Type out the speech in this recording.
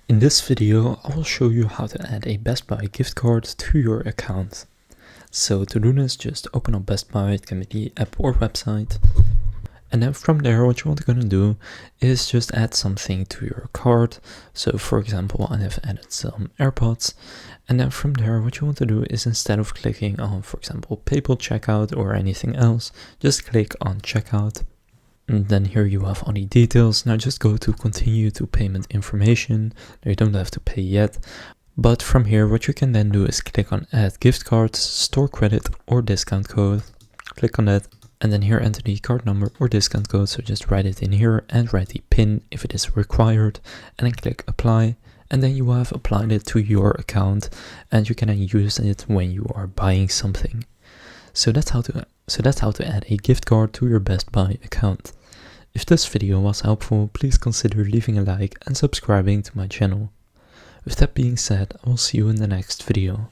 In this video, I will show you how to add a Best Buy gift card to your account. So to do this, just open up Best Buy, it can be the app or website. And then from there, what you want to do is just add something to your cart. So for example, I have added some AirPods. And then from there, what you want to do is instead of clicking on, for example, PayPal checkout or anything else, just click on checkout. And then here you have all the details. Now just go to continue to payment information. You don't have to pay yet. But from here, what you can then do is click on add gift cards, store credit or discount code. Click on that. And then here enter the card number or discount code. So just write it in here and write the PIN if it is required. And then click apply. And then you have applied it to your account. And you can then use it when you are buying something. So that's how to add a gift card to your Best Buy account. If this video was helpful, please consider leaving a like and subscribing to my channel. With that being said, I will see you in the next video.